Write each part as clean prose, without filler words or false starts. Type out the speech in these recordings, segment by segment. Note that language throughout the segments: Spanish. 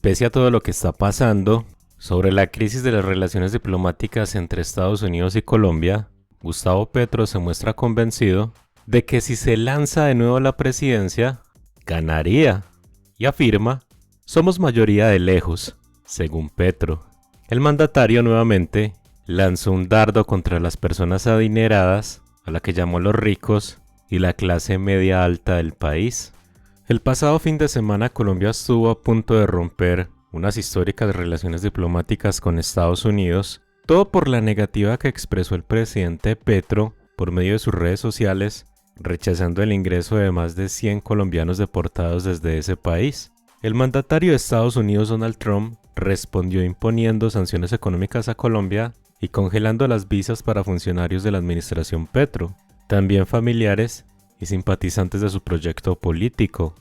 Pese a todo lo que está pasando sobre la crisis de las relaciones diplomáticas entre Estados Unidos y Colombia, Gustavo Petro se muestra convencido de que si se lanza de nuevo a la presidencia, ganaría, y afirma: somos mayoría de lejos, según Petro. El mandatario nuevamente lanzó un dardo contra las personas adineradas, a la que llamó los ricos y la clase media alta del país. El pasado fin de semana Colombia estuvo a punto de romper unas históricas relaciones diplomáticas con Estados Unidos, todo por la negativa que expresó el presidente Petro por medio de sus redes sociales, rechazando el ingreso de más de 100 colombianos deportados desde ese país. El mandatario de Estados Unidos, Donald Trump, respondió imponiendo sanciones económicas a Colombia y congelando las visas para funcionarios de la administración Petro, también familiares y simpatizantes de su proyecto político.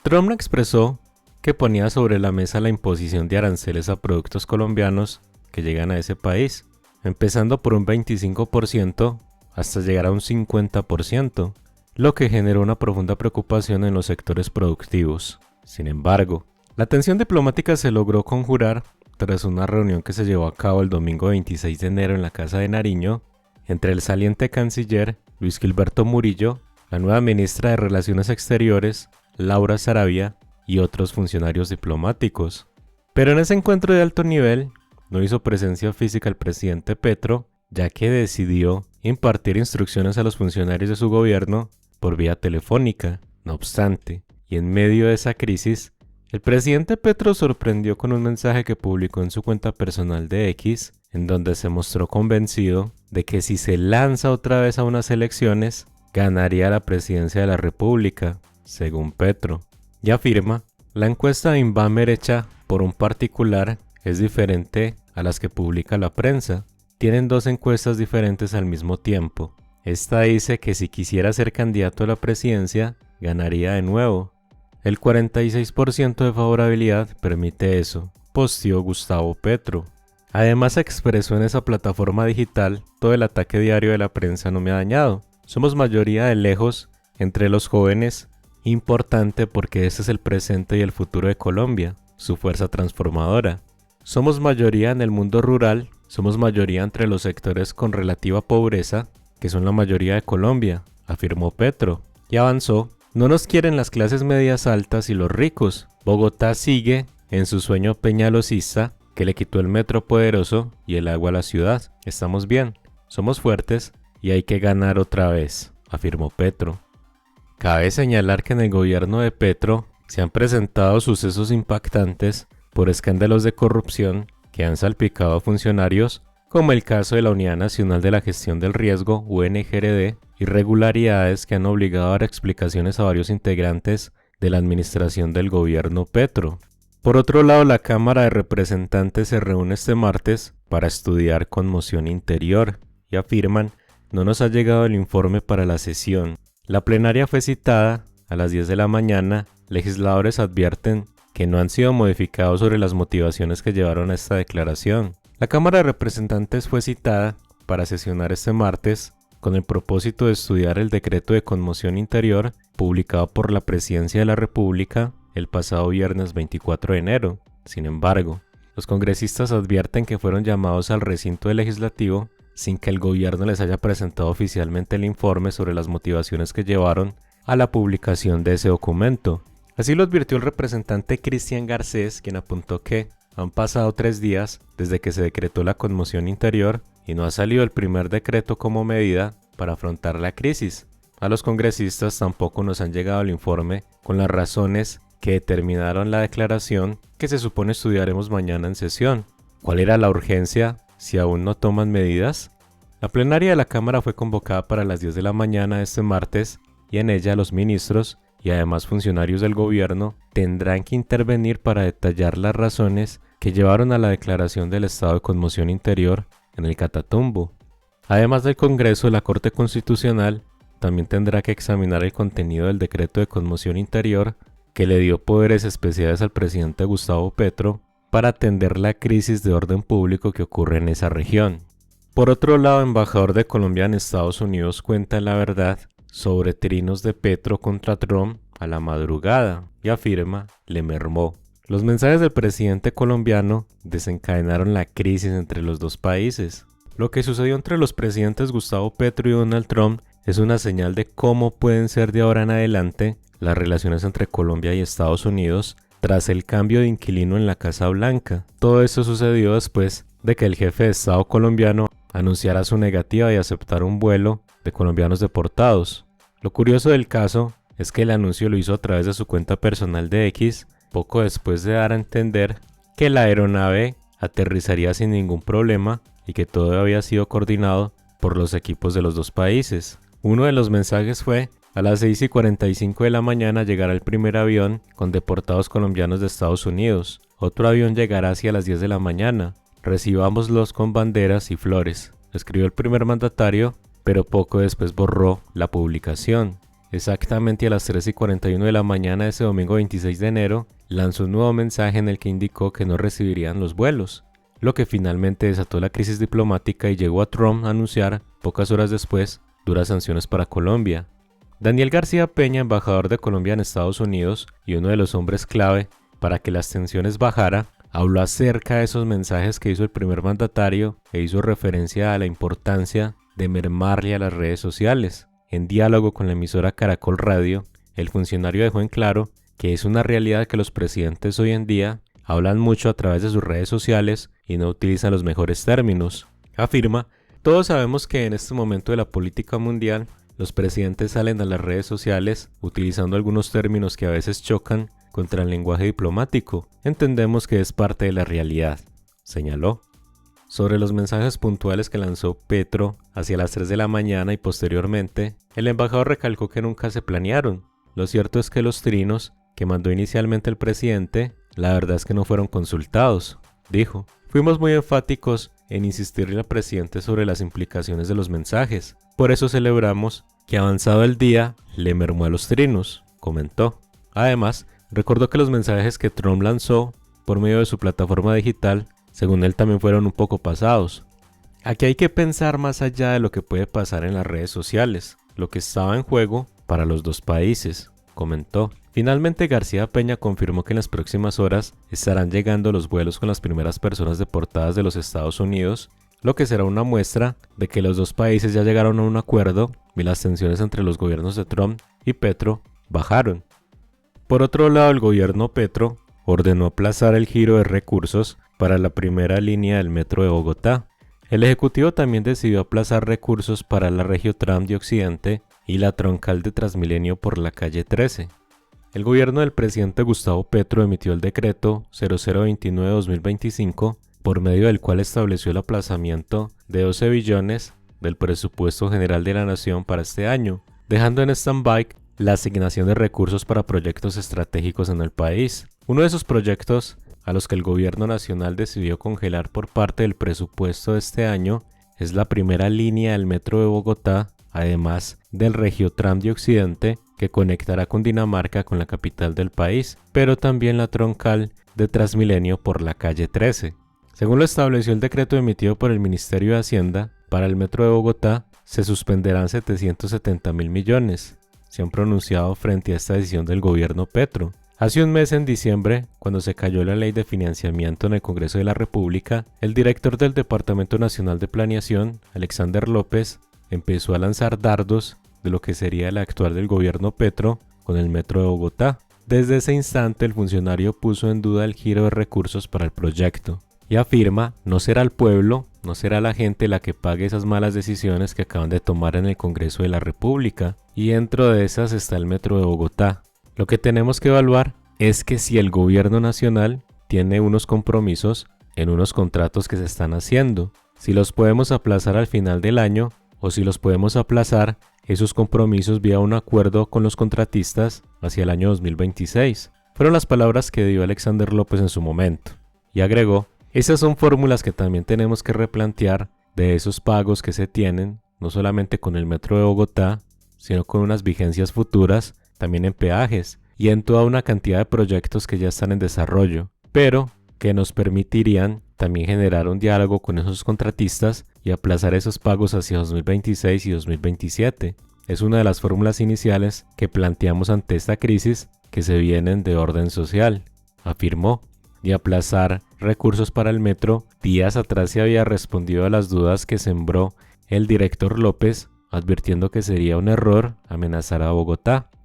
Trump expresó que ponía sobre la mesa la imposición de aranceles a productos colombianos que llegan a ese país, empezando por un 25% hasta llegar a un 50%, lo que generó una profunda preocupación en los sectores productivos. Sin embargo, la tensión diplomática se logró conjurar tras una reunión que se llevó a cabo el domingo 26 de enero en la Casa de Nariño entre el saliente canciller Luis Gilberto Murillo, la nueva ministra de Relaciones Exteriores, Laura Saravia, y otros funcionarios diplomáticos. Pero en ese encuentro de alto nivel no hizo presencia física el presidente Petro, ya que decidió impartir instrucciones a los funcionarios de su gobierno por vía telefónica. No obstante, y en medio de esa crisis, el presidente Petro sorprendió con un mensaje que publicó en su cuenta personal de X, en donde se mostró convencido de que si se lanza otra vez a unas elecciones, ganaría la presidencia de la República, según Petro. Y afirma: la encuesta de Inbamer hecha por un particular es diferente a las que publica la prensa. Tienen dos encuestas diferentes al mismo tiempo. Esta dice que si quisiera ser candidato a la presidencia, ganaría de nuevo. El 46% de favorabilidad permite eso, posteó Gustavo Petro. Además expresó en esa plataforma digital: todo el ataque diario de la prensa no me ha dañado. Somos mayoría de lejos entre los jóvenes, importante porque ese es el presente y el futuro de Colombia, su fuerza transformadora. Somos mayoría en el mundo rural, somos mayoría entre los sectores con relativa pobreza, que son la mayoría de Colombia, afirmó Petro, y avanzó: no nos quieren las clases medias altas y los ricos. Bogotá sigue en su sueño peñalosista que le quitó el metro poderoso y el agua a la ciudad. Estamos bien, somos fuertes y hay que ganar otra vez, afirmó Petro. Cabe señalar que en el gobierno de Petro se han presentado sucesos impactantes por escándalos de corrupción que han salpicado a funcionarios, como el caso de la Unidad Nacional de la Gestión del Riesgo, UNGRD, irregularidades que han obligado a dar explicaciones a varios integrantes de la administración del gobierno Petro. Por otro lado, la Cámara de Representantes se reúne este martes para estudiar conmoción interior y afirman: no nos ha llegado el informe para la sesión. La plenaria fue citada a las 10 de la mañana. Legisladores advierten que no han sido modificados sobre las motivaciones que llevaron a esta declaración. La Cámara de Representantes fue citada para sesionar este martes con el propósito de estudiar el decreto de conmoción interior publicado por la Presidencia de la República el pasado viernes 24 de enero. Sin embargo, los congresistas advierten que fueron llamados al recinto del legislativo sin que el gobierno les haya presentado oficialmente el informe sobre las motivaciones que llevaron a la publicación de ese documento. Así lo advirtió el representante Cristian Garcés, quien apuntó que han pasado 3 días desde que se decretó la conmoción interior y no ha salido el primer decreto como medida para afrontar la crisis. A los congresistas tampoco nos han llegado el informe con las razones que determinaron la declaración que se supone estudiaremos mañana en sesión. ¿Cuál era la urgencia si aún no toman medidas? La plenaria de la Cámara fue convocada para las 10 de la mañana de este martes y en ella los ministros y además funcionarios del gobierno tendrán que intervenir para detallar las razones que llevaron a la declaración del estado de conmoción interior en el Catatumbo. Además del Congreso, la Corte Constitucional también tendrá que examinar el contenido del decreto de conmoción interior que le dio poderes especiales al presidente Gustavo Petro para atender la crisis de orden público que ocurre en esa región. Por otro lado, el embajador de Colombia en Estados Unidos cuenta la verdad sobre trinos de Petro contra Trump a la madrugada y afirma: le mermó. Los mensajes del presidente colombiano desencadenaron la crisis entre los dos países. Lo que sucedió entre los presidentes Gustavo Petro y Donald Trump es una señal de cómo pueden ser de ahora en adelante las relaciones entre Colombia y Estados Unidos tras el cambio de inquilino en la Casa Blanca. Todo esto sucedió después de que el jefe de Estado colombiano anunciara su negativa de aceptar un vuelo de colombianos deportados. Lo curioso del caso es que el anuncio lo hizo a través de su cuenta personal de X, poco después de dar a entender que la aeronave aterrizaría sin ningún problema y que todo había sido coordinado por los equipos de los dos países. Uno de los mensajes fue: a las 6:45 de la mañana llegará el primer avión con deportados colombianos de Estados Unidos. Otro avión llegará hacia las 10 de la mañana. Recibámoslos con banderas y flores, escribió el primer mandatario, pero poco después borró la publicación. Exactamente a las 3:41 de la mañana de ese domingo 26 de enero, lanzó un nuevo mensaje en el que indicó que no recibirían los vuelos, lo que finalmente desató la crisis diplomática y llegó a Trump a anunciar, pocas horas después, duras sanciones para Colombia. Daniel García Peña, embajador de Colombia en Estados Unidos y uno de los hombres clave para que las tensiones bajaran, habló acerca de esos mensajes que hizo el primer mandatario e hizo referencia a la importancia de mermarle a las redes sociales. En diálogo con la emisora Caracol Radio, el funcionario dejó en claro que es una realidad que los presidentes hoy en día hablan mucho a través de sus redes sociales y no utilizan los mejores términos. Afirma: todos sabemos que en este momento de la política mundial, los presidentes salen a las redes sociales utilizando algunos términos que a veces chocan contra el lenguaje diplomático. Entendemos que es parte de la realidad, señaló. Sobre los mensajes puntuales que lanzó Petro hacia las 3 de la mañana y posteriormente, el embajador recalcó que nunca se planearon. Lo cierto es que los trinos que mandó inicialmente el presidente, la verdad es que no fueron consultados, dijo. Fuimos muy enfáticos en insistirle al presidente sobre las implicaciones de los mensajes. Por eso celebramos que avanzado el día le mermó a los trinos, comentó. Además, recordó que los mensajes que Trump lanzó por medio de su plataforma digital, según él, también fueron un poco pasados. Aquí hay que pensar más allá de lo que puede pasar en las redes sociales, lo que estaba en juego para los dos países, comentó. Finalmente, García Peña confirmó que en las próximas horas estarán llegando los vuelos con las primeras personas deportadas de los Estados Unidos, lo que será una muestra de que los dos países ya llegaron a un acuerdo y las tensiones entre los gobiernos de Trump y Petro bajaron. Por otro lado, el gobierno Petro ordenó aplazar el giro de recursos para la primera línea del metro de Bogotá. El Ejecutivo también decidió aplazar recursos para la Regiotram de Occidente y la troncal de Transmilenio por la calle 13. El gobierno del presidente Gustavo Petro emitió el decreto 0029-2025, por medio del cual estableció el aplazamiento de 12 billones del presupuesto general de la nación para este año, dejando en stand-by la asignación de recursos para proyectos estratégicos en el país. Uno de esos proyectos a los que el gobierno nacional decidió congelar por parte del presupuesto de este año es la primera línea del metro de Bogotá, además del Regiotram de Occidente, que conectará Cundinamarca con la capital del país, pero también la troncal de Transmilenio por la calle 13. Según lo estableció el decreto emitido por el Ministerio de Hacienda, para el metro de Bogotá se suspenderán 770.000 millones. Se han pronunciado frente a esta decisión del gobierno Petro. Hace un mes, en diciembre, cuando se cayó la ley de financiamiento en el Congreso de la República, el director del Departamento Nacional de Planeación, Alexander López, empezó a lanzar dardos de lo que sería el actuar del gobierno Petro con el metro de Bogotá. Desde ese instante, el funcionario puso en duda el giro de recursos para el proyecto y afirma: no será el pueblo, no será la gente la que pague esas malas decisiones que acaban de tomar en el Congreso de la República, y dentro de esas está el metro de Bogotá. Lo que tenemos que evaluar es que si el gobierno nacional tiene unos compromisos en unos contratos que se están haciendo, si los podemos aplazar al final del año o si los podemos aplazar esos compromisos vía un acuerdo con los contratistas hacia el año 2026. Fueron las palabras que dio Alexander López en su momento. Y agregó: esas son fórmulas que también tenemos que replantear de esos pagos que se tienen, no solamente con el metro de Bogotá, sino con unas vigencias futuras, también en peajes y en toda una cantidad de proyectos que ya están en desarrollo, pero que nos permitirían también generar un diálogo con esos contratistas y aplazar esos pagos hacia 2026 y 2027. Es una de las fórmulas iniciales que planteamos ante esta crisis que se vienen de orden social. afirmó, y aplazar recursos para el metro. Días atrás se había respondido a las dudas que sembró el director López, advirtiendo que sería un error amenazar a Bogotá.